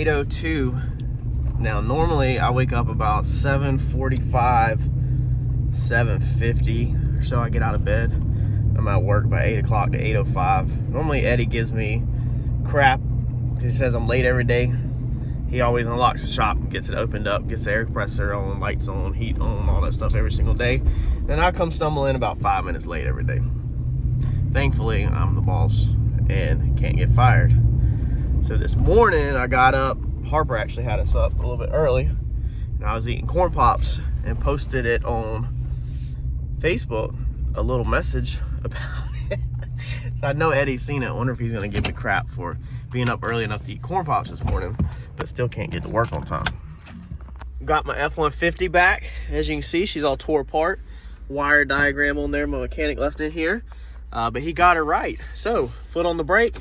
8:02. Now, normally I wake up about 7:45, 7:50 or so. I get out of bed. I'm at work by 8 o'clock to 8:05. Normally Eddie gives me crap. He says I'm late every day. He always unlocks the shop, gets it opened up, gets the air compressor on, lights on, heat on, all that stuff every single day. Then I come stumble in about 5 minutes late every day. Thankfully, I'm the boss and can't get fired. So this morning I got up. Harper actually had us up a little bit early, and I was eating corn pops and posted it on Facebook, a little message about it. So I know Eddie's seen it. I wonder if he's gonna give me crap for being up early enough to eat corn pops this morning, but still can't get to work on time. Got my F-150 back. As you can see, she's all tore apart. Wire diagram on there, my mechanic left in here. But he got her right. So, foot on the brake.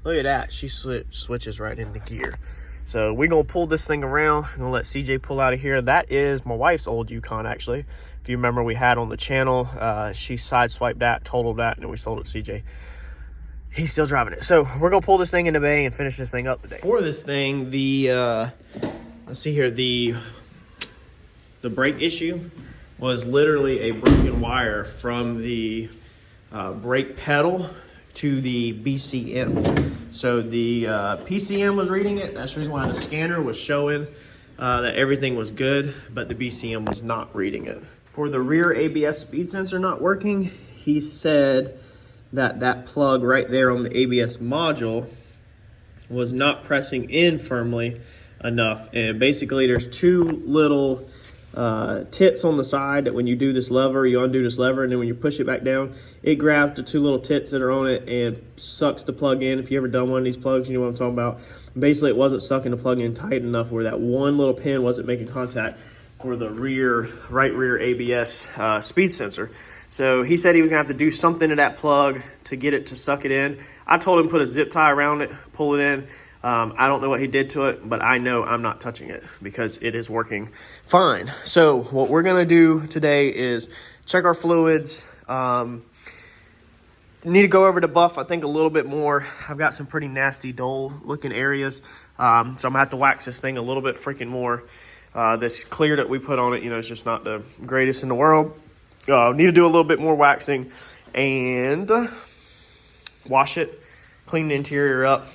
Look at that. She switches right into gear. So, we're going to pull this thing around. I'm going to let CJ pull out of here. That is my wife's old Yukon, actually. If you remember, we had on the channel. She sideswiped that, totaled that, and then we sold it to CJ. He's still driving it. So, we're going to pull this thing into bay and finish this thing up today. For this thing, let's see here, the brake issue was literally a broken wire from the brake pedal to the BCM. So the PCM was reading it. That's the reason why the scanner was showing that everything was good, but the BCM was not reading it. For the rear ABS speed sensor not working, he said that plug right there on the ABS module was not pressing in firmly enough. And basically there's two little tits on the side that when you do this lever, you undo this lever, and then when you push it back down, it grabs the two little tits that are on it and sucks the plug in. If you ever done one of these plugs, you know what I'm talking about. Basically, it wasn't sucking the plug in tight enough where that one little pin wasn't making contact for the right rear ABS speed sensor. So he said he was gonna have to do something to that plug to get it to suck it in. I told him put a zip tie around it, pull it in. I don't know what he did to it, but I know I'm not touching it because it is working fine. So what we're going to do today is check our fluids. Need to go over the buff, I think, a little bit more. I've got some pretty nasty dull looking areas. So I'm going to have to wax this thing a little bit freaking more. This clear that we put on it, you know, it's just not the greatest in the world. Need to do a little bit more waxing and wash it, clean the interior up,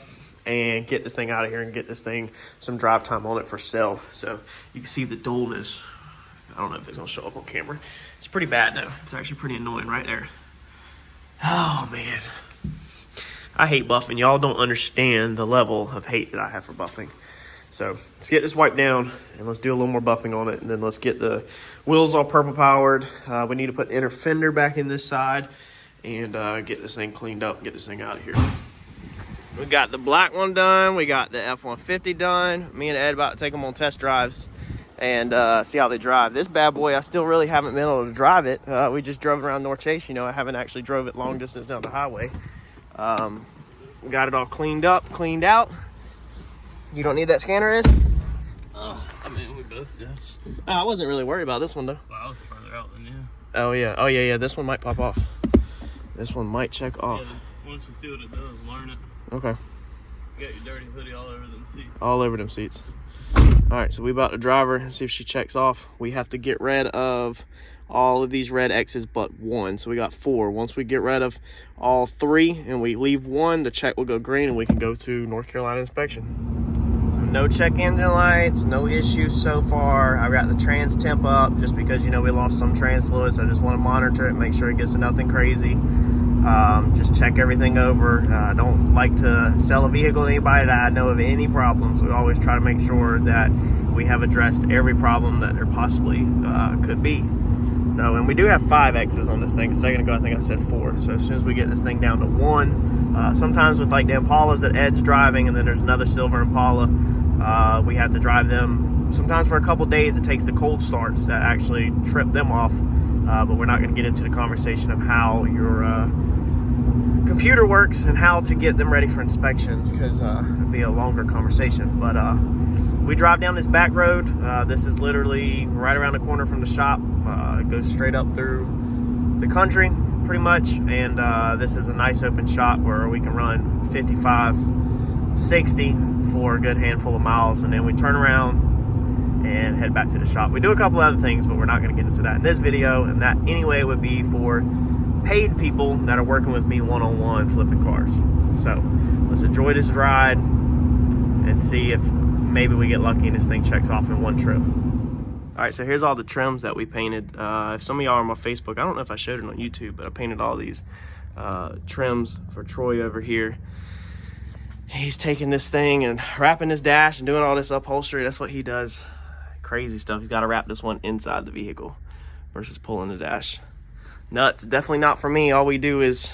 and get this thing out of here and get this thing some drive time on it for sale. So you can see the dullness. I don't know if it's gonna show up on camera. It's pretty bad though. It's actually pretty annoying right there. Oh man, I hate buffing. Y'all don't understand the level of hate that I have for buffing. So let's get this wiped down and let's do a little more buffing on it, and then let's get the wheels all purple powered. We need to put inner fender back in this side and get this thing cleaned up and get this thing out of here. We got the black one done. We got the F-150 done. Me and Ed about to take them on test drives and see how they drive. This bad boy, I still really haven't been able to drive it. We just drove around North Chase. You know, I haven't actually drove it long distance down the highway. Got it all cleaned up, cleaned out. You don't need that scanner, Ed? I mean, we both do. I wasn't really worried about this one, though. Well, I was further out than you. Oh, yeah. Oh, yeah. This one might pop off. This one might check off. Yeah, once you see what it does, learn it. Okay. You got your dirty hoodie all over them seats. All over them seats. All right, so we about to drive her and see if she checks off. We have to get rid of all of these red X's but one. So we got 4. Once we get rid of all 3 and we leave 1, the check will go green and we can go to North Carolina inspection. So no check engine lights, no issues so far. I got the trans temp up just because, you know, we lost some trans fluid, so I just want to monitor it, make sure it gets to nothing crazy. Just check everything over. I don't like to sell a vehicle to anybody that I know of any problems. We always try to make sure that we have addressed every problem that there possibly could be. So, and we do have 5 X's on this thing. A second ago, I think I said 4. So as soon as we get this thing down to 1, sometimes with like the Impalas that Ed's driving, and then there's another silver Impala, we have to drive them. Sometimes for a couple days, it takes the cold starts that actually trip them off. But we're not going to get into the conversation of how your computer works and how to get them ready for inspections, because it'd be a longer conversation. But we drive down this back road. This is literally right around the corner from the shop. It goes straight up through the country pretty much, and this is a nice open shot where we can run 55 60 for a good handful of miles, and then we turn around and head back to the shop. We do a couple other things, but we're not going to get into that in this video, and that anyway would be for paid people that are working with me one-on-one flipping cars. So let's enjoy this ride and see if maybe we get lucky and this thing checks off in one trip. All right, so here's all the trims that we painted. If some of y'all are on my Facebook, I don't know if I showed it on YouTube, but I painted all these trims for Troy over here. He's taking this thing and wrapping his dash and doing all this upholstery. That's what he does. Crazy stuff. He's got to wrap this one inside the vehicle versus pulling the dash. Nuts. Definitely not for me. All we do is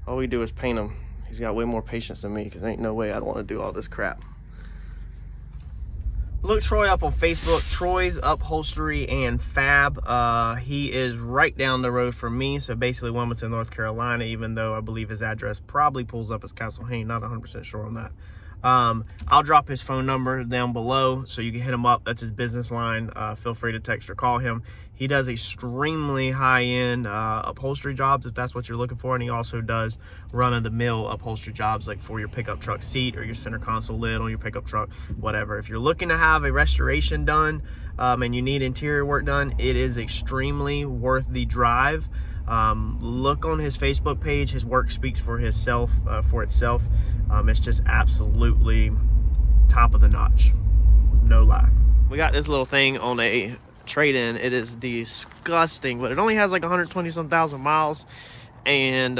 paint them. He's got way more patience than me, because ain't no way I'd want to do all this crap. Look Troy up on Facebook, Troy's Upholstery and Fab. He is right down the road from me, so basically Wilmington, North Carolina, even though I believe his address probably pulls up as Castle Hayne. Not 100% sure on that. I'll drop his phone number down below so you can hit him up. That's his business line. Feel free to text or call him. He does extremely high-end upholstery jobs, if that's what you're looking for, and he also does run-of-the-mill upholstery jobs, like for your pickup truck seat or your center console lid on your pickup truck, whatever. If you're looking to have a restoration done and you need interior work done, it is extremely worth the drive. Look on his Facebook page. His work speaks for itself. It's just absolutely top of the notch, no lie. We got this little thing on a trade-in. It is disgusting, but it only has like 120 some thousand miles, and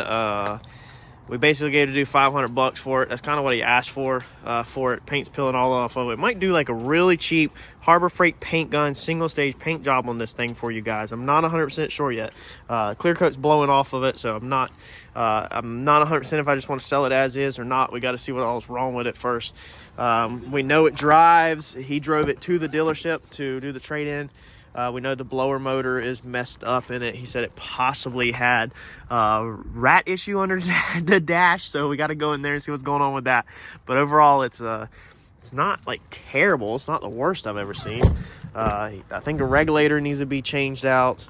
we basically gave it to do $500 for it. That's kind of what he asked for it. Paint's peeling all off of it. Might do like a really cheap Harbor Freight paint gun single stage paint job on this thing for you guys. I'm not 100% sure yet. Clear coat's blowing off of it, so I'm not 100% if I just want to sell it as is or not. We got to see what all's wrong with it first. We know it drives. He drove it to the dealership to do the trade-in. We know the blower motor is messed up in it. He said it possibly had rat issue under the dash, so we got to go in there and see what's going on with that. But overall, it's not like terrible. It's not the worst I've ever seen. I think a regulator needs to be changed out.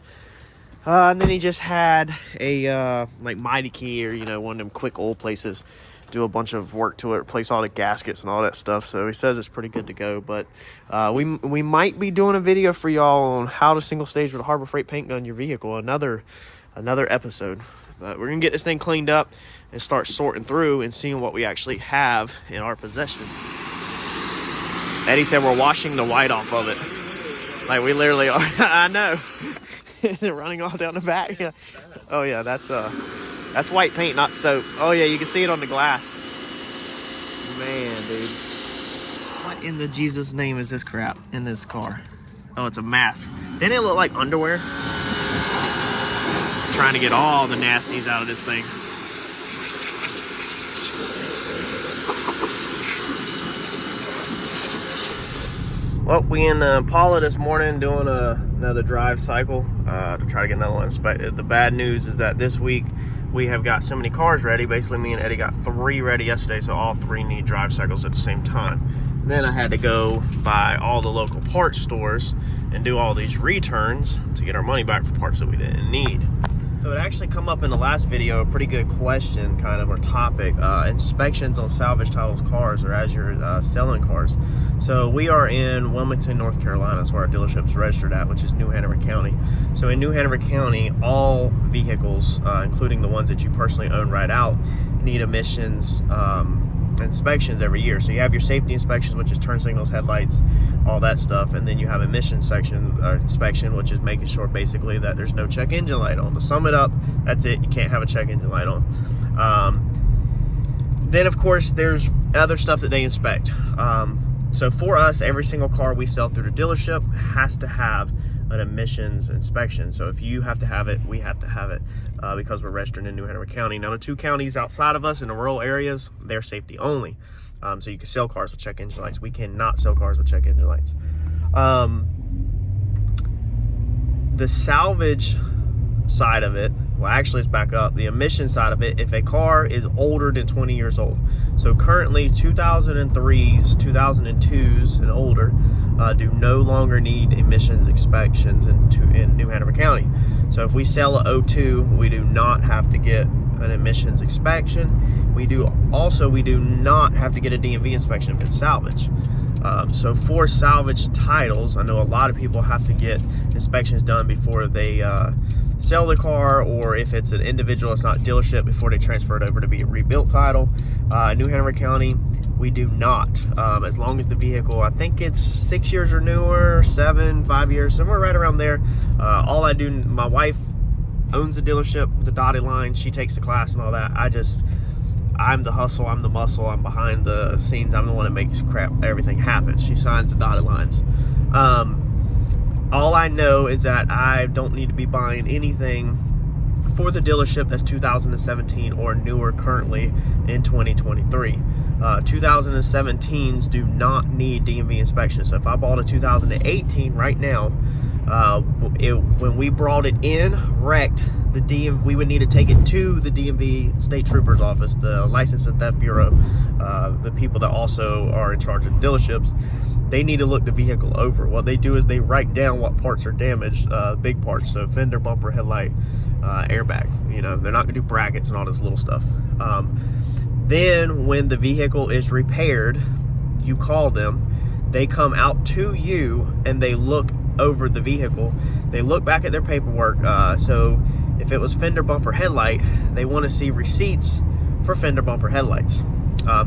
And then he just had a like Mighty Key, or one of them quick oil places, do a bunch of work to it, replace all the gaskets and all that stuff. So he says it's pretty good to go. But we might be doing a video for y'all on how to single stage with a Harbor Freight paint gun your vehicle. Another episode. But we're gonna get this thing cleaned up and start sorting through and seeing what we actually have in our possession. Eddie said we're washing the white off of it. Like we literally are. I know. Is it running all down the back? Yeah. Oh yeah, that's white paint, not soap. Oh yeah, you can see it on the glass. Man, dude. What in the Jesus name is this crap in this car? Oh, it's a mask. Didn't it look like underwear? Trying to get all the nasties out of this thing. Well, we in Paula this morning doing another drive cycle to try to get another one inspected. The bad news is that this week we have got so many cars ready. Basically, me and Eddie got 3 ready yesterday, so all 3 need drive cycles at the same time. Then I had to go by all the local parts stores and do all these returns to get our money back for parts that we didn't need. So it actually come up in the last video, a pretty good question, kind of, or topic, inspections on salvage titles cars, or as you're selling cars. So we are in Wilmington, North Carolina. That's where our dealership's registered at, which is New Hanover County. So in New Hanover County, all vehicles, including the ones that you personally own right out, need emissions inspections every year. So you have your safety inspections, which is turn signals, headlights, all that stuff, and then you have emission inspection, which is making sure basically that there's no check engine light on. To sum it up, that's it. You can't have a check engine light on. Then of course there's other stuff that they inspect. So for us, every single car we sell through the dealership has to have an emissions inspection. So if you have to have it, we have to have it because we're registered in New Hanover County. Now the 2 counties outside of us in the rural areas, they're safety only. So you can sell cars with check engine lights. We cannot sell cars with check engine lights. The salvage side of it, well, actually let's back up. The emission side of it, if a car is older than 20 years old. So currently 2003s, 2002s and older do no longer need emissions inspections in New Hanover County. So if we sell a 02, we do not have to get an emissions inspection. We do not have to get a DMV inspection if it's salvage. So for salvage titles, I know a lot of people have to get inspections done before they sell the car, or if it's an individual, it's not dealership, before they transfer it over to be a rebuilt title. New Hanover County, we do not. As long as the vehicle, I think it's 6 years or newer, 7, 5 years, somewhere right around there. All I do, my wife owns a dealership, the dotted line, she takes the class and all that. I'm the hustle, I'm the muscle, I'm behind the scenes, I'm the one that makes everything happen. She signs the dotted lines. All I know is that I don't need to be buying anything for the dealership that's 2017 or newer currently in 2023. 2017s do not need DMV inspection. So if I bought a 2018 right now, when we brought it in wrecked, we would need to take it to the DMV State Trooper's office, the License and Theft Bureau, the people that also are in charge of dealerships. They need to look the vehicle over. What they do is they write down what parts are damaged, big parts, so fender, bumper, headlight, airbag. You know, they're not gonna do brackets and all this little stuff. Then when the vehicle is repaired, you call them, they come out to you and they look over the vehicle. They look back at their paperwork. So if it was fender, bumper, headlight, they want to see receipts for fender, bumper, headlights.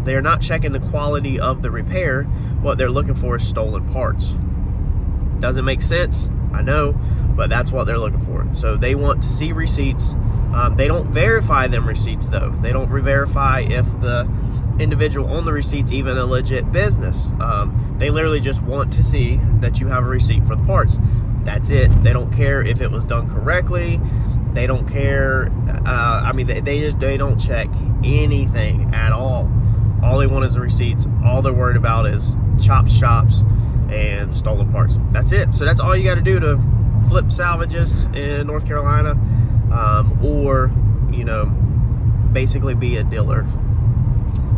They are not checking the quality of the repair. What they're looking for is stolen parts. Doesn't make sense, I know, but that's what they're looking for. So they want to see receipts. They don't verify them receipts though. They don't re-verify if the individual on the receipt's even a legit business. They literally just want to see that you have a receipt for the parts. That's it. They don't care if it was done correctly. They don't care. I mean, they don't check anything at all. All they want is the receipts. All they're worried about is chop shops and stolen parts. That's it. So that's all you got to do to flip salvages in North Carolina, or, you know, basically be a dealer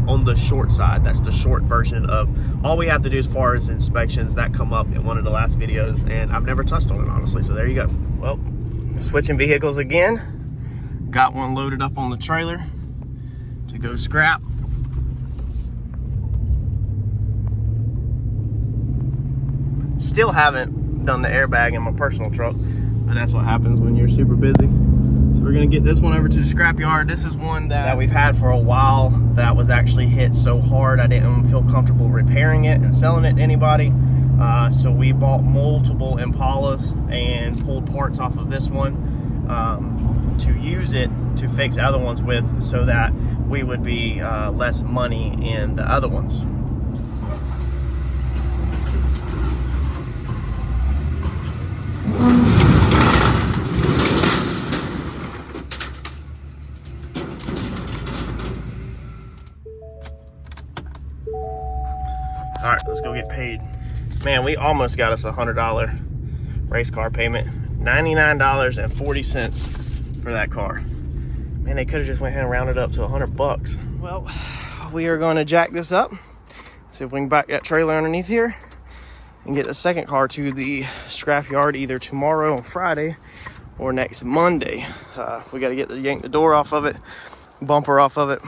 on the short side. That's the short version of all we have to do as far as inspections that come up in one of the last videos, and I've never touched on it, honestly. So there you go. Well, switching vehicles again. Got one loaded up on the trailer to go scrap. Still haven't done the airbag in my personal truck, and that's what happens when you're super busy. So we're gonna get this one over to the scrapyard. This is one that we've had for a while that was actually hit so hard I didn't feel comfortable repairing it and selling it to anybody. So we bought multiple Impalas and pulled parts off of this one to use it to fix other ones with, so that we would be less money in the other ones. All right, let's go get paid. Man, we almost got us a $100 race car payment. $99.40 for that car. Man, they could have just went ahead and rounded up to $100. Well, we are going to jack this up, see if we can back that trailer underneath here and get the second car to the scrapyard either tomorrow on Friday or next Monday. We got to yank the door off of it, bumper off of it,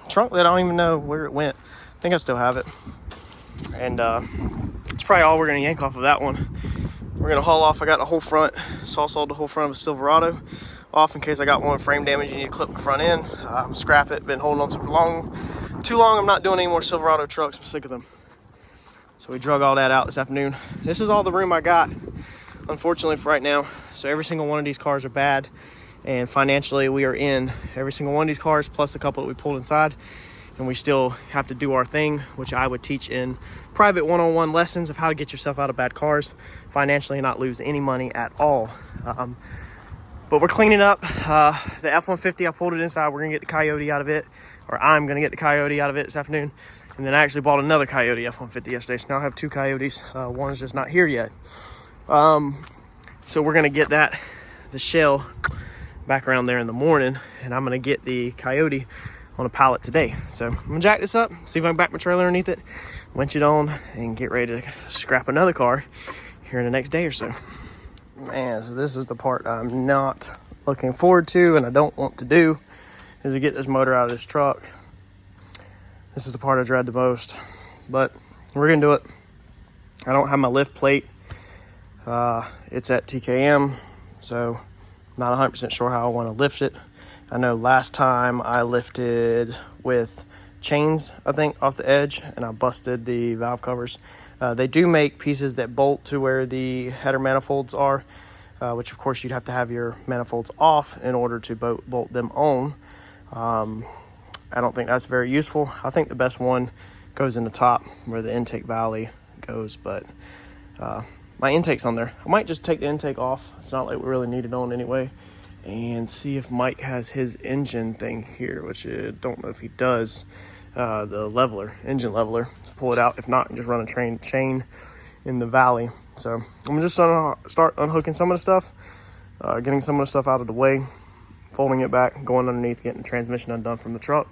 trunk that I don't even know where it went. I think I still have it. And it's probably all we're gonna yank off of that one. We're gonna haul off. I got the whole front, sawed the whole front of a Silverado off in case I got one frame damage. You need to clip the front end, scrap it. Been holding on to it for too long. I'm not doing any more Silverado trucks. I'm sick of them. So we drug all that out this afternoon. This is all the room I got, unfortunately, for right now. So every single one of these cars are bad, and financially we are in every single one of these cars, plus a couple that we pulled inside. And we still have to do our thing, which I would teach in private one-on-one lessons of how to get yourself out of bad cars financially and not lose any money at all. But we're cleaning up the F-150. I pulled it inside. We're gonna get the Coyote out of it, or I'm gonna get the Coyote out of it this afternoon. And then I actually bought another Coyote F-150 yesterday, so now I have two Coyotes. One's just not here yet. So we're gonna get the shell back around there in the morning, and I'm gonna get the Coyote on a pallet today. So I'm gonna jack this up, see if I can back my trailer underneath it, winch it on, and get ready to scrap another car here in the next day or so. Man, so this is the part I'm not looking forward to and I don't want to do, is to get this motor out of this truck This is the part I dread the most, but we're gonna do it. I don't have my lift plate. It's at TKM, so I'm not 100% sure how I want to lift it. I know last time I lifted with chains, I think, off the edge, and I busted the valve covers. They do make pieces that bolt to where the header manifolds are, which of course you'd have to have your manifolds off in order to bolt them on. I don't think that's very useful. I think the best one goes in the top where the intake valley goes, but my intake's on there. I might just take the intake off. It's not like we really need it on anyway. And see if Mike has his engine thing here, which I don't know if he does. The leveler, engine leveler. Pull it out. If not, just run a chain in the valley. So I'm just gonna start unhooking some of the stuff, getting some of the stuff out of the way, folding it back, going underneath, getting the transmission undone from the truck,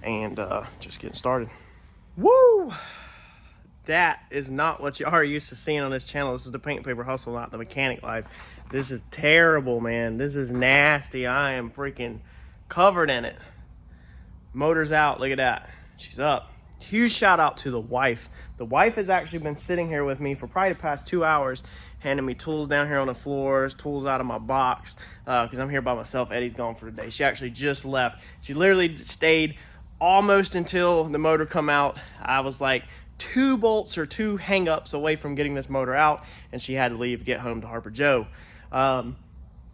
and just getting started. Woo! That is not what you are used to seeing on this channel. This is the paint paper hustle, not the mechanic life. This is terrible, man. This is nasty. I am freaking covered in it. Motor's out. Look at that. She's up. Huge shout out to the wife. The wife has actually been sitting here with me for probably the past 2 hours, handing me tools down here on the floors, tools out of my box, because I'm here by myself. Eddie's gone for the day. She actually just left. She literally stayed almost until the motor come out. I was like 2 bolts or 2 hang-ups away from getting this motor out, and she had to leave, get home to Harper Joe.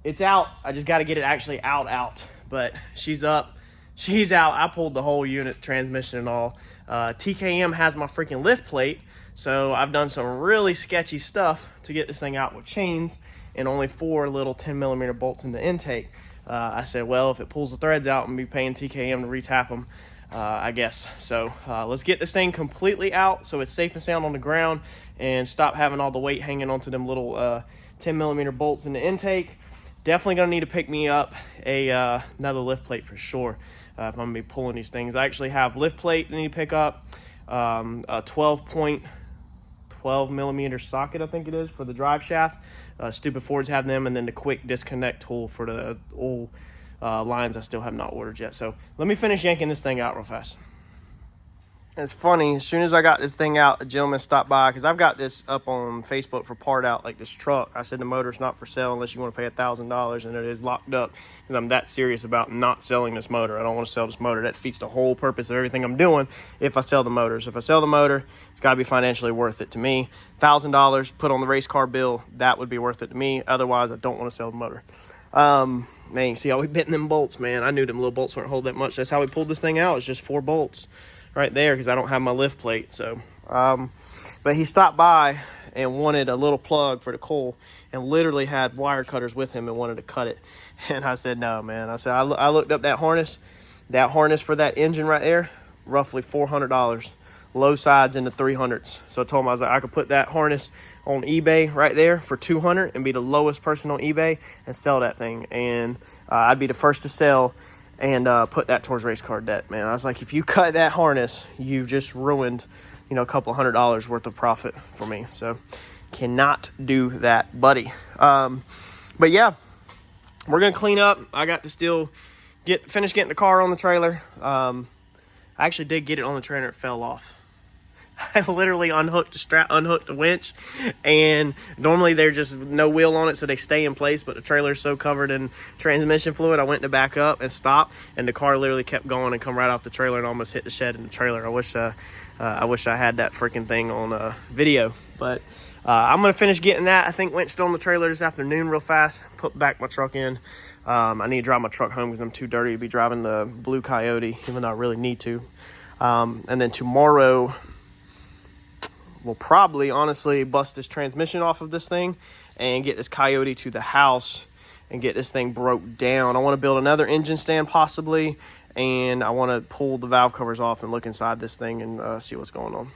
It's out. I just got to get it actually out, but she's up. She's out. I pulled the whole unit, transmission and all. TKM has my freaking lift plate, so I've done some really sketchy stuff to get this thing out with chains and only 4 little 10mm bolts in the intake. I said, well, if it pulls the threads out and be paying TKM to retap them, I guess. So let's get this thing completely out so it's safe and sound on the ground and stop having all the weight hanging onto them little 10mm bolts in the intake. Definitely gonna need to pick me up another lift plate for sure if I'm gonna be pulling these things. I actually have lift plate I need to pick up, a 12mm socket, I think it is, for the drive shaft. Stupid Fords have them, and then the quick disconnect tool for the old lines I still have not ordered yet. So let me finish yanking this thing out real fast. It's funny, as soon as I got this thing out, a gentleman stopped by, because I've got this up on Facebook for part out, like this truck. I said the motor's not for sale unless you want to pay $1,000, and it is locked up, because I'm that serious about not selling this motor. I don't want to sell this motor. That defeats the whole purpose of everything I'm doing if I sell the motor. So if I sell the motor, it's got to be financially worth it to me. $1,000 put on the race car bill, that would be worth it to me. Otherwise, I don't want to sell the motor. Man, you see how we bent them bolts, man. I knew them little bolts weren't hold that much. That's how we pulled this thing out. It's just 4 bolts right there, because I don't have my lift plate. So but he stopped by and wanted a little plug for the coal, and literally had wire cutters with him and wanted to cut it. And I said, no, man. I said, I looked up that harness for that engine right there, roughly $400, low sides in the 300s. So I told him, I was like, I could put that harness on eBay right there for $200 and be the lowest person on eBay and sell that thing, and I'd be the first to sell and put that towards race car debt, man. I was like, if you cut that harness, you've just ruined, a couple $100 worth of profit for me. So cannot do that, buddy. But yeah, we're gonna clean up. I got to still finish getting the car on the trailer. I actually did get it on the trailer. It fell off. I literally unhooked the strap, unhooked the winch, and normally they're just no wheel on it, so they stay in place, but the trailer's so covered in transmission fluid, I went to back up and stop, and the car literally kept going and come right off the trailer and almost hit the shed in the trailer. I wish I had that freaking thing on video, but I'm gonna finish getting that, I think, winched on the trailer this afternoon real fast, put back my truck in. I need to drive my truck home because I'm too dirty to be driving the blue Coyote, even though I really need to. And then tomorrow, we'll probably honestly bust this transmission off of this thing and get this Coyote to the house and get this thing broke down. I want to build another engine stand possibly, and I want to pull the valve covers off and look inside this thing and see what's going on.